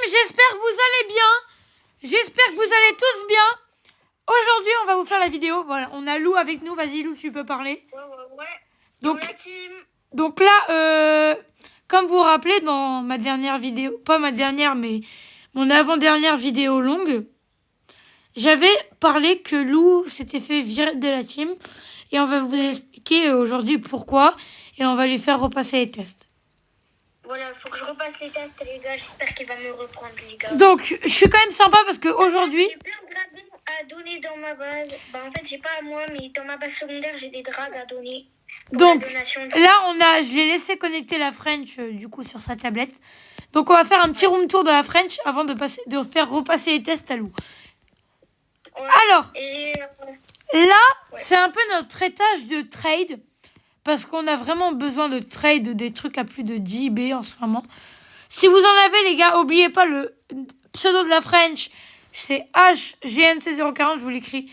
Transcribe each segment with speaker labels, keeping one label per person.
Speaker 1: j'espère que vous allez bien. J'espère que vous allez tous bien. Aujourd'hui, on va vous faire la vidéo. Voilà, on a Lou avec nous. Vas-y, Lou, tu peux parler.
Speaker 2: Ouais.
Speaker 1: Donc là, comme vous vous rappelez, dans ma dernière vidéo, pas ma dernière, mais mon avant-dernière vidéo longue, j'avais parlé que Lou s'était fait virer de la team. Et on va vous expliquer aujourd'hui pourquoi. Et on va lui faire repasser les tests.
Speaker 2: Voilà, faut que je repasse les tests, les gars. J'espère qu'il va me reprendre, les gars.
Speaker 1: Donc, je suis quand même sympa parce qu'aujourd'hui...
Speaker 2: J'ai plein de dragons à donner dans ma base. Bah, en fait, j'ai pas à moi, mais dans ma base secondaire, j'ai des drags à donner.
Speaker 1: Donc, là, je l'ai laissé connecter la French, du coup, sur sa tablette. Donc, on va faire un petit room tour de la French avant de faire repasser les tests à Lou.
Speaker 2: Ouais.
Speaker 1: Alors, là,
Speaker 2: Ouais.
Speaker 1: c'est un peu notre étage de trade. Parce qu'on a vraiment besoin de trade des trucs à plus de 10 B en ce moment. Si vous en avez, les gars, oubliez pas le pseudo de la French. C'est HGNC040. Je vous l'écris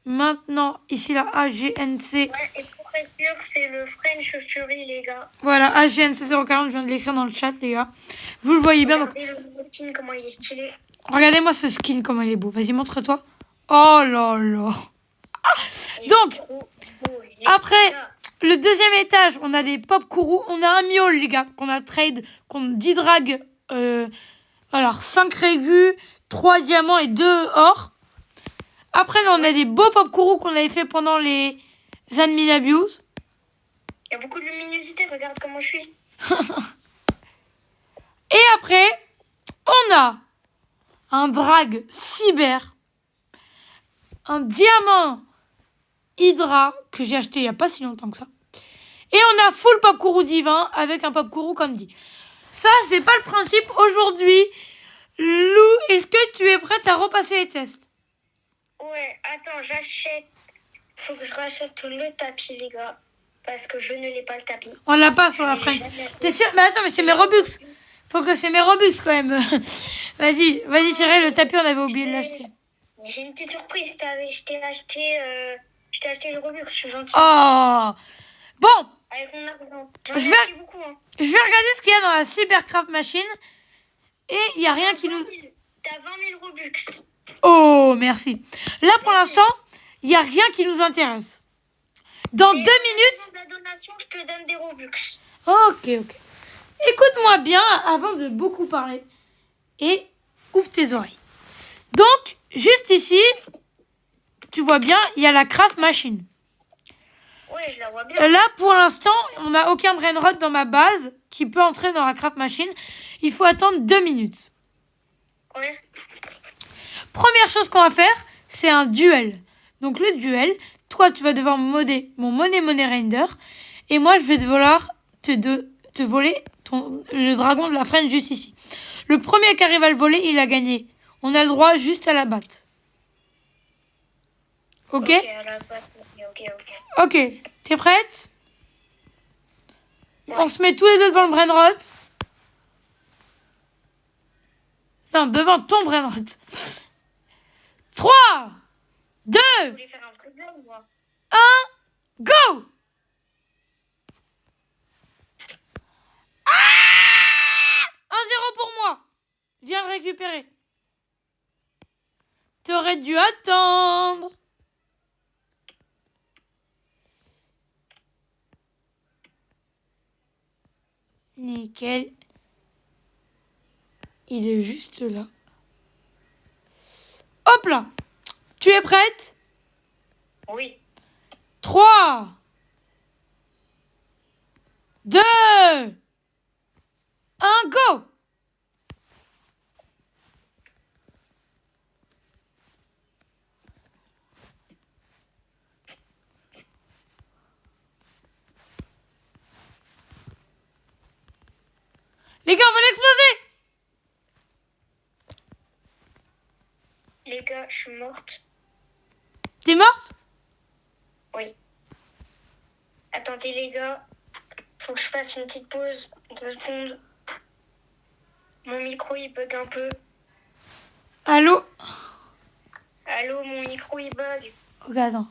Speaker 1: maintenant. Ici, là, HGNC.
Speaker 2: Ouais, et pour être sûr, c'est le French Fury, les gars.
Speaker 1: Voilà, HGNC040. Je viens de l'écrire dans le chat, les gars. Vous le voyez bien.
Speaker 2: Regardez le skin, comment il est stylé.
Speaker 1: Regardez-moi ce skin, comment il est beau. Vas-y, montre-toi. Oh là là. Donc, après... Le deuxième étage, on a des pop kourou. On a un miaule, les gars, qu'on a trade contre 10 drags. Alors, 5 régus, 3 diamants et 2 or. Après, là, on a des beaux pop kourou qu'on avait fait pendant les admin abuse.
Speaker 2: Il y a beaucoup de luminosité, regarde comment je suis.
Speaker 1: Et après, on a un drag cyber. Un diamant Hydra que j'ai acheté il n'y a pas si longtemps que ça. Et on a full pop kourou divin avec un pop kourou comme dit. Ça, c'est pas le principe aujourd'hui. Lou, est-ce que tu es prête à repasser les tests?
Speaker 2: Ouais, attends, j'achète. Faut que je rachète le tapis, les gars. Parce que je ne l'ai pas, le tapis.
Speaker 1: On l'a pas sur la French. T'es sûr? Mais attends, mais c'est mes Robux. Faut que c'est mes Robux quand même. Vas-y, Cyril, le tapis, on avait oublié de l'acheter.
Speaker 2: J'ai une petite surprise. Je t'ai acheté le Robux, je suis gentille.
Speaker 1: Oh! Bon!
Speaker 2: Avec mon argent.
Speaker 1: Je vais regarder ce qu'il y a dans la Cybercraft Machine. Et il n'y a rien qui nous...
Speaker 2: T'as 20 000 Robux.
Speaker 1: Oh, merci. Là, pour l'instant, il n'y a rien qui nous intéresse. Dans 2 minutes...
Speaker 2: La donation, je te donne des Robux.
Speaker 1: Ok. Écoute-moi bien avant de beaucoup parler. Et ouvre tes oreilles. Donc, juste ici, tu vois bien, il y a la Craft Machine.
Speaker 2: Ouais, je la vois bien.
Speaker 1: Là, pour l'instant, on n'a aucun brainrot dans ma base qui peut entrer dans la Craft Machine. Il faut attendre 2 minutes.
Speaker 2: Ouais.
Speaker 1: Première chose qu'on va faire, c'est un duel. Donc le duel, toi, tu vas devoir modder mon Money Render. Et moi, je vais devoir te voler le dragon de la French juste ici. Le premier qui arrive à le voler, il a gagné. On a le droit juste à la batte. Ok,
Speaker 2: à la batte.
Speaker 1: Ok, t'es prête? On se met tous les deux devant le brainrot. Non, devant ton brainrot. 3, 2,
Speaker 2: Je voulais faire un truc là, moi.
Speaker 1: 1, go! Ah, 1-0 pour moi. Viens le récupérer. T'aurais dû attendre. Nickel. Il est juste là. Hop là. Tu es prête?
Speaker 2: Oui.
Speaker 1: 3, 2, 1, go! Les gars, on va l'exploser!
Speaker 2: Les gars, je suis morte.
Speaker 1: T'es morte?
Speaker 2: Oui. Attendez, les gars. Faut que je fasse une petite pause. 2 secondes. Mon micro, il bug un peu.
Speaker 1: Allô?
Speaker 2: Allô, mon micro, il bug.
Speaker 1: Ok, attends.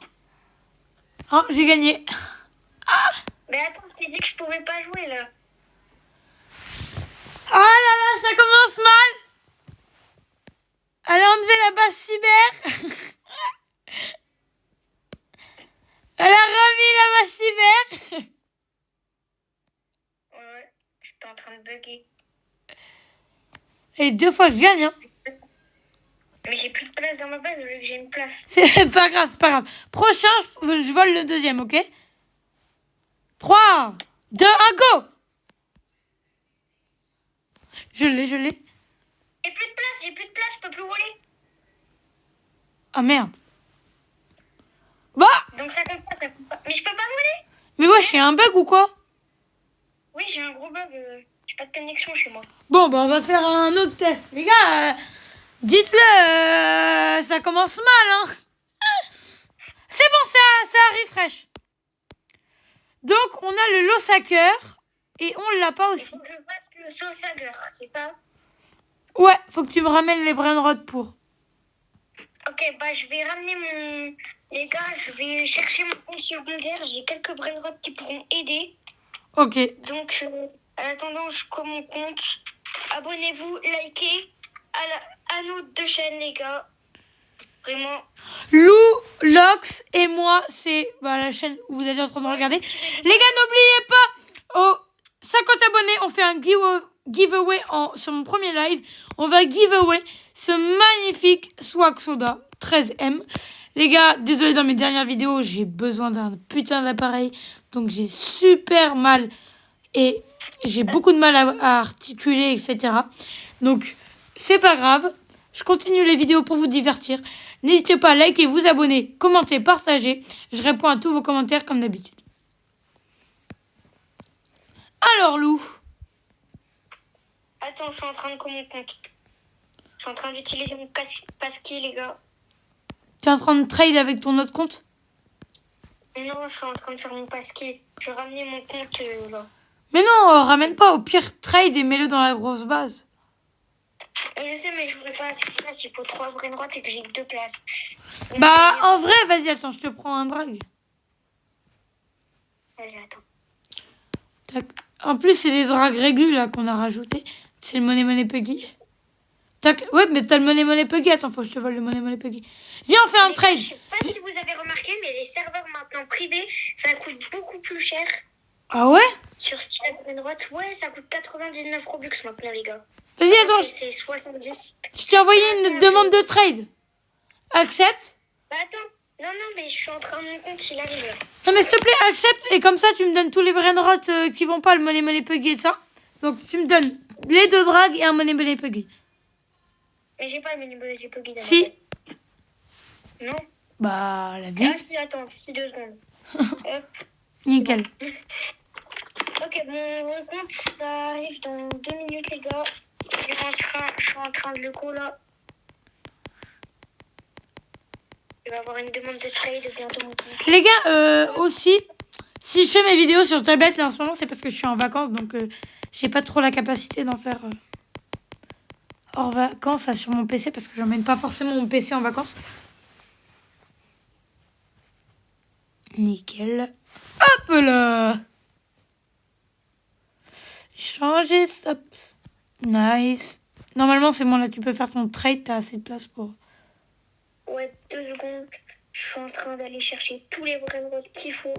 Speaker 1: Oh, j'ai gagné.
Speaker 2: Mais attends, je t'ai dit que je pouvais pas jouer, là.
Speaker 1: Oh là là, ça commence mal! masse cyber. Elle a remis la masse cyber.
Speaker 2: Ouais, j'étais en train de bugger.
Speaker 1: Et 2 fois je gagne, hein.
Speaker 2: Mais j'ai plus de place dans ma base, vu que j'ai une place.
Speaker 1: C'est pas grave, c'est pas grave. Prochain, je vole le deuxième, ok? 3, 2, 1, go! Je l'ai.
Speaker 2: J'ai plus de place, je peux plus voler.
Speaker 1: Ah merde. Bah!
Speaker 2: Donc ça compte pas. Mais je peux pas voler.
Speaker 1: Mais moi, j'ai un bug ou quoi?
Speaker 2: Oui, j'ai un gros bug. J'ai pas de connexion chez moi.
Speaker 1: Bon, bah on va faire un autre test. Les gars, dites-le, ça commence mal, hein? C'est bon, ça refresh. Donc, on a le Lossacker et on l'a pas
Speaker 2: Il
Speaker 1: aussi.
Speaker 2: faut que je fasse le Sausager, c'est ça?
Speaker 1: Ouais, faut que tu me ramènes les brainrods pour.
Speaker 2: Ok, bah je vais ramener mon... Les gars, je vais chercher mon compte secondaire. J'ai quelques brainrods qui pourront aider.
Speaker 1: Ok.
Speaker 2: Donc, en attendant, je commande mon compte. Abonnez-vous, likez à nos 2 chaînes, les gars. Vraiment.
Speaker 1: Lou, Lox et moi, c'est la chaîne où vous êtes en train de regarder. Les gars, n'oubliez pas, aux 50 abonnés, on fait un giveaway sur mon premier live. On va giveaway ce magnifique Swag Soda 13M. Les gars, désolé, dans mes dernières vidéos, j'ai besoin d'un putain d'appareil. Donc j'ai super mal et j'ai beaucoup de mal à articuler, etc. Donc c'est pas grave. Je continue les vidéos pour vous divertir. N'hésitez pas à liker, vous abonner, commenter, partager. Je réponds à tous vos commentaires comme d'habitude. Alors, Lou.
Speaker 2: Attends, je suis en train de commander mon compte. Je suis en train d'utiliser mon passkey, les gars.
Speaker 1: T'es en train de trade avec ton autre compte?
Speaker 2: Non, je suis en train de faire mon passkey. Je vais ramener mon compte là.
Speaker 1: Mais non, ramène pas. Au pire, trade et mets-le dans la grosse base.
Speaker 2: Je sais, mais je voudrais pas assez de place. Il faut 3 brainrods et que j'ai que 2 places. Donc,
Speaker 1: Bah, en vrai, vas-y, attends, je te prends un drag.
Speaker 2: Vas-y, attends.
Speaker 1: Tac. En plus, c'est des drags régus là qu'on a rajouté. C'est le Money Puggy. Tac. Ouais, mais t'as le Money Puggy. Attends, faut que je te vole le Money Puggy. Viens, on fait un trade.
Speaker 2: Je sais pas si vous avez remarqué, mais les serveurs maintenant privés, ça coûte beaucoup plus cher.
Speaker 1: Ah ouais?
Speaker 2: Sur Steam Brainrot, ouais, ça coûte 99 Robux maintenant, les gars.
Speaker 1: Vas-y, attends.
Speaker 2: C'est 70.
Speaker 1: Je t'ai envoyé une demande de trade. Accepte.
Speaker 2: Bah attends. Non, mais je suis en train de mon compte, il arrive.
Speaker 1: Non, mais s'il te plaît, accepte. Et comme ça, tu me donnes tous les brainrots qui vont pas, le Money Puggy et ça. Donc, tu me donnes les 2 drags et un Money Puggy.
Speaker 2: Mais j'ai pas le menu j'ai pas guidé.
Speaker 1: Si.
Speaker 2: Non.
Speaker 1: Bah, la vie.
Speaker 2: Ah si, attends, 2 secondes. Hop.
Speaker 1: Nickel.
Speaker 2: Ok, mon compte, ça arrive dans 2 minutes, les gars. Je suis en train de le call, là. Je vais avoir une demande de trade bientôt, mon compte.
Speaker 1: Les gars, aussi, si je fais mes vidéos sur tablette, là, en ce moment, c'est parce que je suis en vacances. Donc, j'ai pas trop la capacité d'en faire hors vacances là, sur mon PC. Parce que j'emmène pas forcément mon PC en vacances. Nickel. Hop là. Changer, stop. Nice. Normalement, c'est bon, là, tu peux faire ton trade. T'as assez de place pour...
Speaker 2: Ouais, 2 secondes. Je suis en train d'aller chercher tous les brainrods qu'il faut.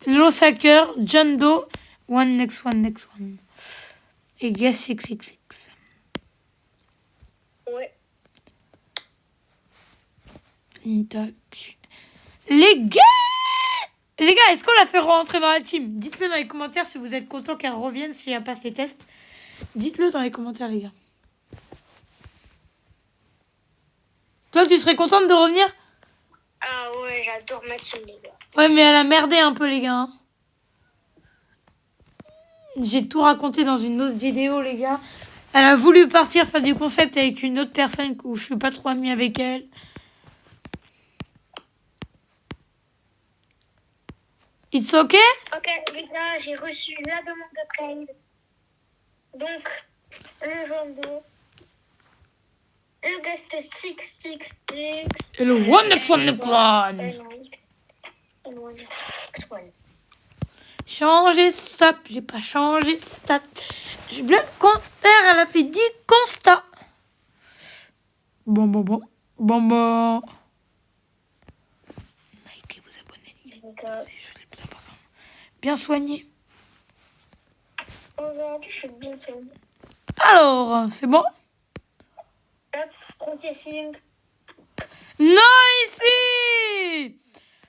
Speaker 1: Lossacker, John Doe, next one. Et Guess 666.
Speaker 2: Ouais.
Speaker 1: Tac. Les gars, est-ce qu'on la fait rentrer dans la team? Dites-le dans les commentaires si vous êtes content qu'elle revienne, si elle passe les tests. Dites-le dans les commentaires, les gars. Toi, tu serais contente de revenir?
Speaker 2: Ah ouais, j'adore ma team, les gars.
Speaker 1: Ouais, mais elle a merdé un peu, les gars. Hein. J'ai tout raconté dans une autre vidéo, les gars. Elle a voulu partir faire du concept avec une autre personne où je suis pas trop amie avec elle. It's ok?
Speaker 2: Ok, les gars, j'ai reçu la demande de trade. Donc, le Jondo, le Guest 666
Speaker 1: Et le next one. Changer de stat. J'ai pas changé de stat. J'ai bloqué compteur, elle a fait 10 constats. Bon. Likez, vous abonnez, les gars. C'est les choses les plus importantes. Bien soigné.
Speaker 2: Aujourd'hui, je suis bien soignée.
Speaker 1: Alors, c'est bon?
Speaker 2: Hop, processing.
Speaker 1: Nice!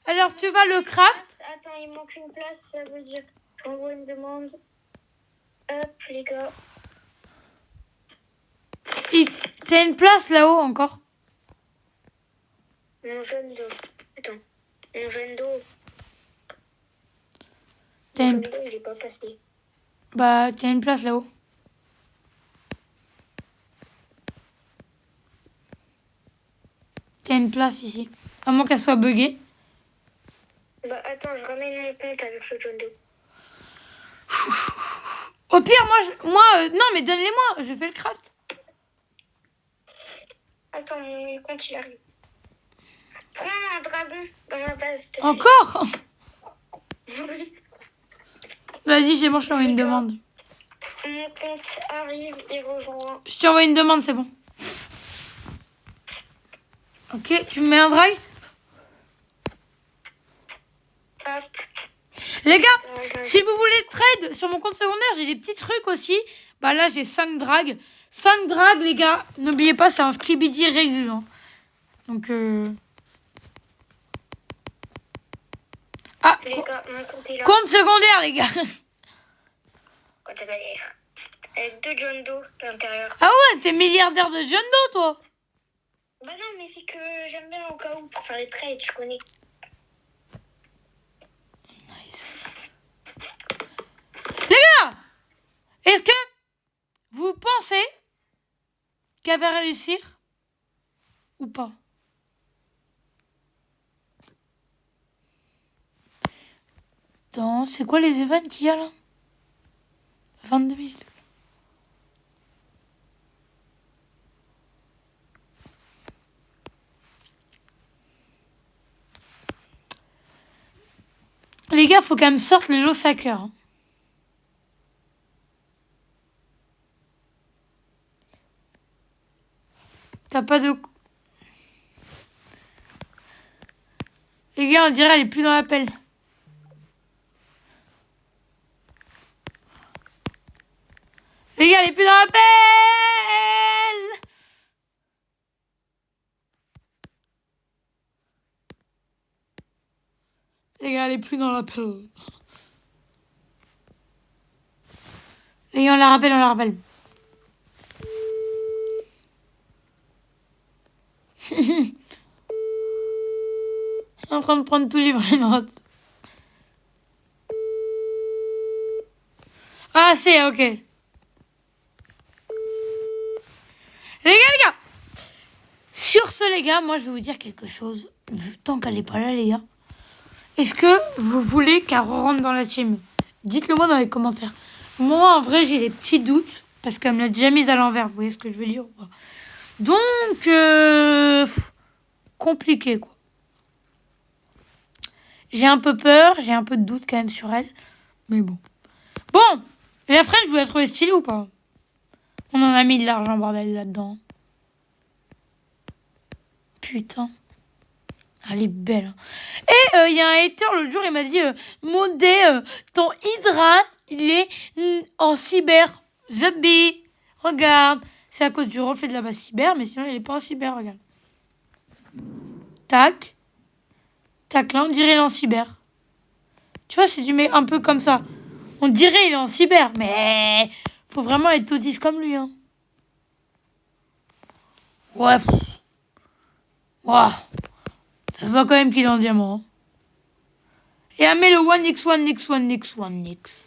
Speaker 1: Alors, tu vas le craft.
Speaker 2: Attends, il manque une place, ça veut dire j'envoie une demande. Hop, les gars.
Speaker 1: T'as une place là-haut encore?
Speaker 2: Mon jeune dos. Attends. Mon jeune dos.
Speaker 1: Mon
Speaker 2: jeune dos, il est pas passé.
Speaker 1: Bah, t'as une place là-haut. T'as une place ici. À moins qu'elle soit buggée.
Speaker 2: Bah, attends, je ramène mon compte avec le jaune dos.
Speaker 1: Au pire, non, mais donne-les-moi. Je fais le craft.
Speaker 2: Attends, mon compte, il arrive. Prends un dragon dans ma base.
Speaker 1: Encore?
Speaker 2: Oui.
Speaker 1: Vas-y, j'ai bon, je t'envoie une demande.
Speaker 2: Mon compte arrive, il rejoint.
Speaker 1: Je t'envoie une demande, c'est bon. Ok, tu me mets un drag?
Speaker 2: Hop.
Speaker 1: Les gars, si vous voulez trade sur mon compte secondaire, j'ai des petits trucs aussi. Bah là, j'ai 5 drags. 5 drags, les gars. N'oubliez pas, c'est un skibidi régulier. Hein. Donc, Ah,
Speaker 2: les gars, mon compte est là.
Speaker 1: compte secondaire, les gars.
Speaker 2: Compte secondaire. Avec 2 John Doe à l'intérieur.
Speaker 1: Ah ouais, t'es milliardaire de John Doe, toi.
Speaker 2: Bah non, mais c'est que j'aime bien au cas où pour faire les trades, je connais.
Speaker 1: Nice. Les gars, est-ce que vous pensez qu'elle va réussir ou pas? Attends, c'est quoi les events qu'il y a là? 22 000. Les gars, faut quand même sortir le Lost Hacker. Hein. T'as pas de... Les gars, on dirait elle est plus dans l'appel. Les gars, elle est plus dans l'appel. Les gars, elle est plus dans l'appel. Les gars, on la rappelle. En train de prendre tous les vraies notes. Ah, c'est ok. Les gars. Sur ce, les gars, moi, je vais vous dire quelque chose. Tant qu'elle est pas là, les gars. Est-ce que vous voulez qu'elle rentre dans la team? Dites-le moi dans les commentaires. Moi, en vrai, j'ai des petits doutes. Parce qu'elle me l'a déjà mise à l'envers. Vous voyez ce que je veux dire ou pas? Donc, compliqué, quoi. J'ai un peu peur. J'ai un peu de doute quand même sur elle. Mais bon. Bon, la French, vous la trouvez stylée ou pas? On en a mis de l'argent, bordel, là-dedans. Putain. Elle est belle. Et il y a un hater l'autre jour, il m'a dit Modé, ton Hydra, il est en cyber. Zubby, regarde. C'est à cause du reflet de la base cyber, mais sinon il est pas en cyber, regarde. Tac. Tac, là on dirait il est en cyber. Tu vois, c'est du mec un peu comme ça. On dirait il est en cyber, mais faut vraiment être autiste comme lui. Hein. Ouais. Waouh. Ça se voit quand même qu'il est en diamant. Hein. Et elle met le 1x1x1x1x.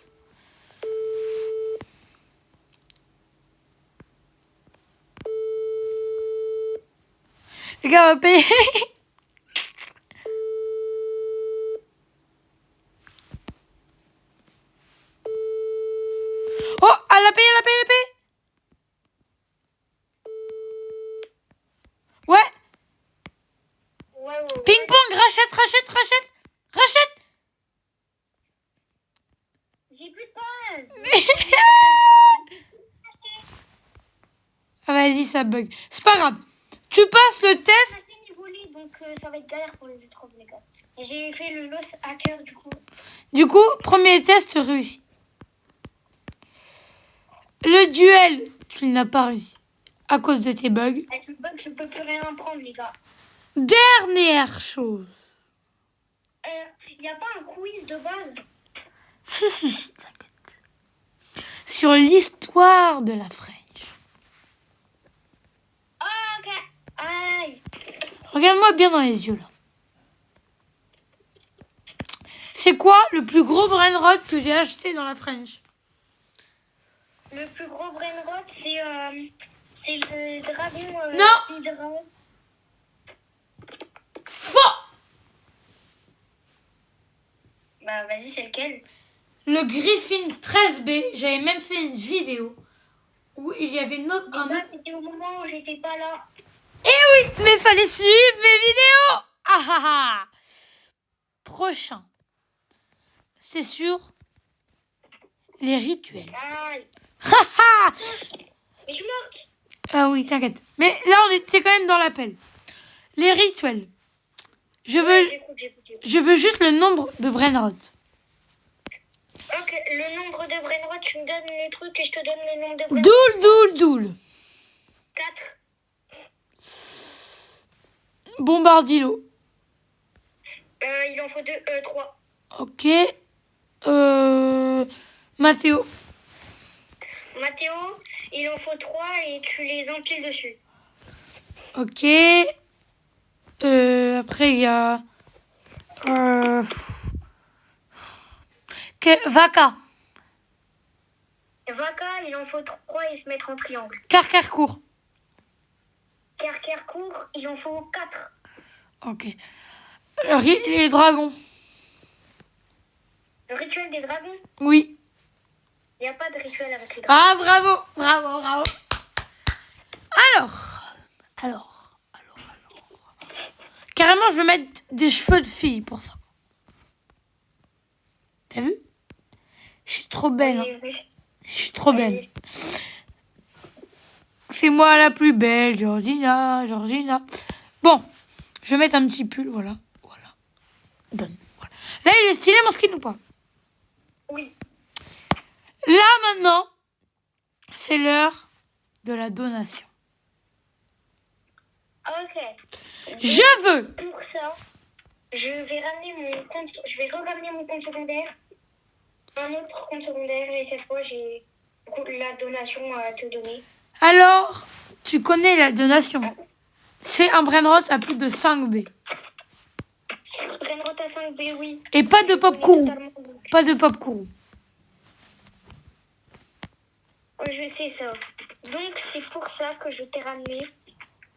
Speaker 1: Les gars, on va payer. Oh, elle a payé. Ouais.
Speaker 2: Ouais.
Speaker 1: Ping-pong, rachète.
Speaker 2: J'ai plus de base.
Speaker 1: Ah, vas-y, ça bug. C'est pas grave. Tu passes le
Speaker 2: On
Speaker 1: test.
Speaker 2: a fait niveau volé, donc ça va être galère pour les épreuves, les gars. Et j'ai fait le Lost Hacker, du coup.
Speaker 1: Du coup, premier test réussi. Le duel, tu n'as pas réussi à cause de tes bugs.
Speaker 2: Avec le bug, je peux plus rien prendre, les gars.
Speaker 1: Dernière chose.
Speaker 2: Y a pas un quiz de base?
Speaker 1: Si, t'inquiète. Sur l'histoire de la French.
Speaker 2: Oh, ok. Aïe.
Speaker 1: Regarde-moi bien dans les yeux, là. C'est quoi le plus gros brainrot que j'ai acheté dans la French?
Speaker 2: Le plus gros brainrot, c'est le dragon
Speaker 1: Non.
Speaker 2: Hydra.
Speaker 1: Faux.
Speaker 2: Bah, vas-y, c'est lequel?
Speaker 1: Le Griffin 13B, j'avais même fait une vidéo où il y avait un autre...
Speaker 2: C'était au moment où j'étais pas là.
Speaker 1: Eh oui, mais fallait suivre mes vidéos. Ah ah ah. Prochain. C'est sur les rituels.
Speaker 2: Aïe.
Speaker 1: Ha ha.
Speaker 2: Mais je suis morte.
Speaker 1: Ah oui, t'inquiète. Mais là, c'est quand même dans l'appel. Les rituels.
Speaker 2: J'écoute.
Speaker 1: Je veux juste le nombre de brainrot.
Speaker 2: Ok, le nombre de brainrot, tu me donnes le truc et je te donne le nombre de brainrot.
Speaker 1: Doule.
Speaker 2: 4.
Speaker 1: Bombardilo.
Speaker 2: Il en faut 3.
Speaker 1: Ok. Mathéo.
Speaker 2: Mathéo, il en faut 3 et tu les empiles dessus.
Speaker 1: Ok. Après, il y a... Vaca.
Speaker 2: Vaca, il en faut 3 et se mettre en triangle.
Speaker 1: Carcarcourt.
Speaker 2: Carcarcourt, il en faut 4.
Speaker 1: Ok. Les dragons.
Speaker 2: Le rituel des dragons,
Speaker 1: Oui.
Speaker 2: il n'y a pas de rituel avec les dragons.
Speaker 1: Ah, bravo. Alors. Carrément, je vais mettre des cheveux de fille pour ça. T'as vu? Je suis trop belle. Hein.
Speaker 2: Oui.
Speaker 1: Je suis trop belle. C'est moi la plus belle, Georgina. Bon, je vais mettre un petit pull, voilà. Donne. Voilà. Là, il est stylé mon skin ou pas?
Speaker 2: Oui.
Speaker 1: Là, maintenant, c'est l'heure de la donation.
Speaker 2: Ok.
Speaker 1: Je veux.
Speaker 2: Pour ça, je vais re-ramener mon compte secondaire. Un autre compte secondaire et cette fois, j'ai la donation à te donner.
Speaker 1: Alors, tu connais la donation. C'est un brainrot à plus de 5B.
Speaker 2: Brainrot à 5B, oui.
Speaker 1: Et pas de pop courroux.
Speaker 2: Oui, je sais ça. Donc, c'est pour ça que je t'ai ramené.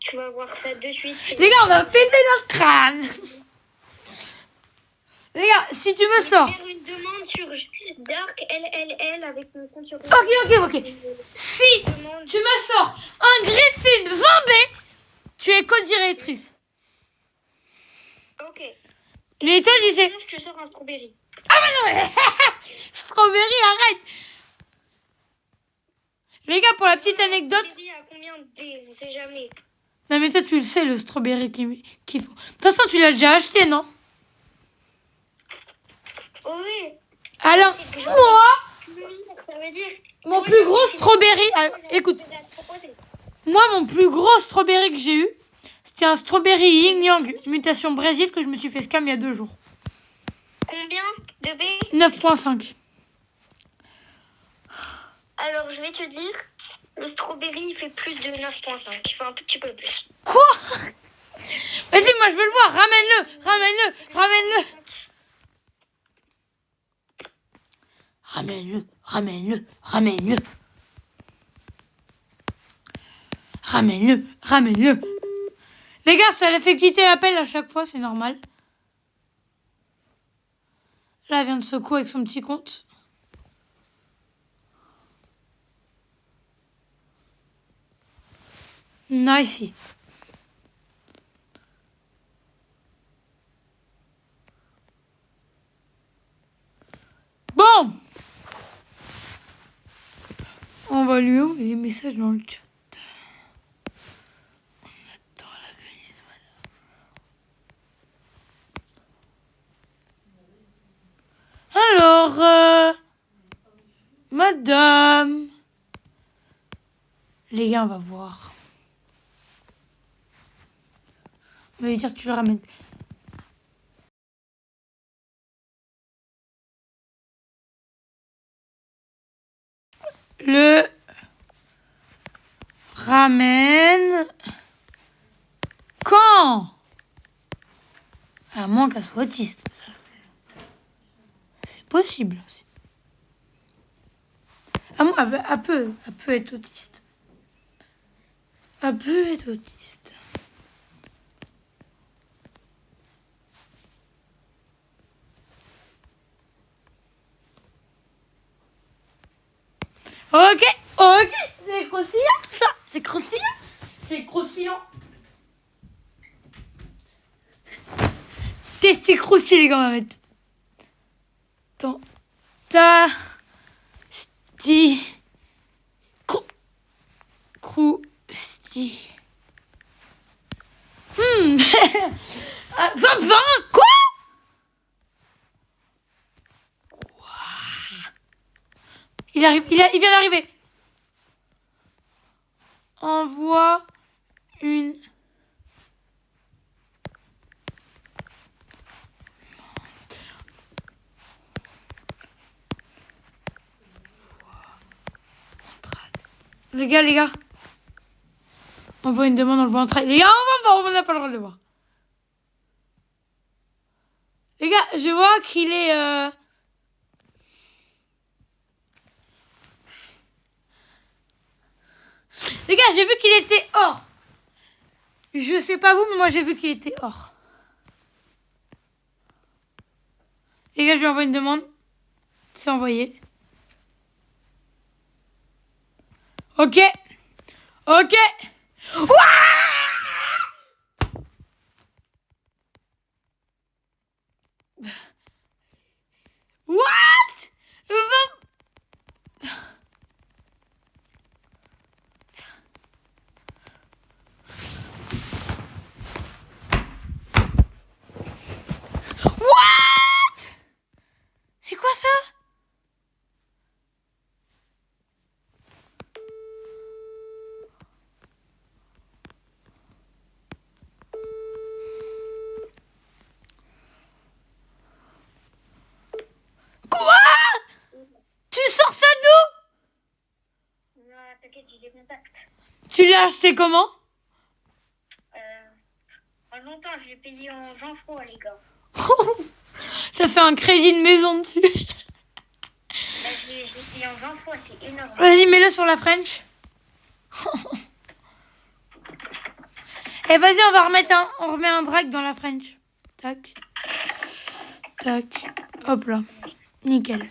Speaker 2: Tu vas voir ça de suite.
Speaker 1: Les gars, on va péter leur crâne. Les gars, si tu me sors...
Speaker 2: Je vais faire une demande sur Dark LLL avec mon compte sur...
Speaker 1: Ok. Si tu me sors un Griffin 20B, tu es co-directrice.
Speaker 2: Ok.
Speaker 1: Mais toi, tu sais...
Speaker 2: Je te sors un strawberry.
Speaker 1: Ah mais non, mais... Strawberry, arrête. Les gars, pour la petite anecdote...
Speaker 2: Strawberry à combien de dés? On sait jamais.
Speaker 1: Non mais toi, tu le sais, le strawberry qu'il faut. De toute façon, tu l'as déjà acheté, non?
Speaker 2: Oh oui.
Speaker 1: Alors,
Speaker 2: Ça veut dire...
Speaker 1: mon plus gros strawberry... Alors, écoute, moi, mon plus gros strawberry que j'ai eu, c'était un strawberry Yin Yang mutation Brésil que je me suis fait scam il y a 2 jours.
Speaker 2: Combien de B?
Speaker 1: 9.5.
Speaker 2: Alors, je vais te dire, le strawberry, il fait plus de 9.5. Il fait un tout petit peu plus.
Speaker 1: Quoi? Vas-y, moi, je veux le voir. Ramène-le. Ramène-le. Les gars, ça l'a fait quitter l'appel à chaque fois, c'est normal. Là, elle vient de secouer avec son petit compte. Nice. Bon. On va lui envoyer des messages dans le chat. Attends, d'homme. Les gars, on va voir. On va lui dire que tu le ramènes. Le ramène quand? À moins qu'elle soit autiste. Ça, c'est possible aussi. À moins, elle peut être autiste. Elle peut être autiste. Ok, c'est croustillant tout ça. C'est croustillant. Testé croustillant les gars, on va mettre. Attends. Croustillant. 20, quoi? Il vient d'arriver. Envoie une... Les gars. Envoie une demande, on le voit en train. Les gars, on n'a pas le droit de le voir. Les gars, je vois qu'il est... Les gars, j'ai vu qu'il était hors. Je sais pas vous, mais moi j'ai vu qu'il était hors. Les gars, je lui envoie une demande. C'est envoyé. Ok. Ouah! What? What? C'est quoi ça? Quoi? Tu sors ça d'où?
Speaker 2: Non, t'inquiète, j'ai des contacts.
Speaker 1: Tu l'as acheté comment?
Speaker 2: En longtemps, je l'ai payé en 20 francs, les gars.
Speaker 1: Ça fait un crédit de maison dessus.
Speaker 2: Je l'ai payé en 20 fois, c'est énorme.
Speaker 1: Vas-y, mets-le sur la French. Et vas-y, on remet un drag dans la French. Tac. Hop là. Nickel.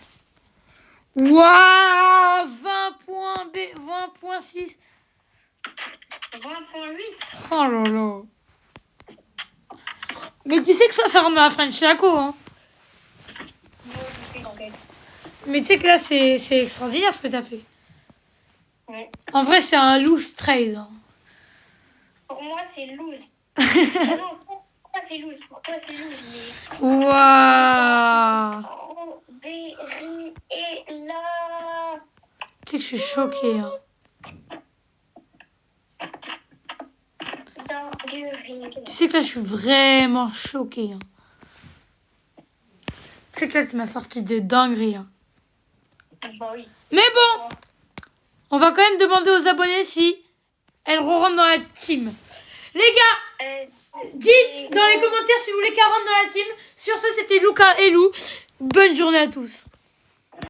Speaker 1: Waouh, 20.6.
Speaker 2: 20.8.
Speaker 1: Oh là là. Mais tu sais que ça rentre dans la French Laco, hein. Mais tu sais que là, c'est extraordinaire ce que t'as fait.
Speaker 2: Ouais.
Speaker 1: En vrai, c'est un loose trade. Hein.
Speaker 2: Pour moi, c'est loose. Non, pour moi, c'est loose. Pour toi, c'est loose. Mais...
Speaker 1: Waouh.
Speaker 2: Strawberry est là.
Speaker 1: Tu sais que je suis choquée. Hein. Tu sais que là, je suis vraiment choquée. Hein. Tu sais que là, tu m'as sorti des dingueries. Hein.
Speaker 2: Bah oui.
Speaker 1: Mais bon, on va quand même demander aux abonnés si elles rentrent dans la team. Les gars, dites dans les commentaires si vous voulez qu'elles rentrent dans la team. Sur ce, c'était Lucas et Lou. Bonne journée à tous.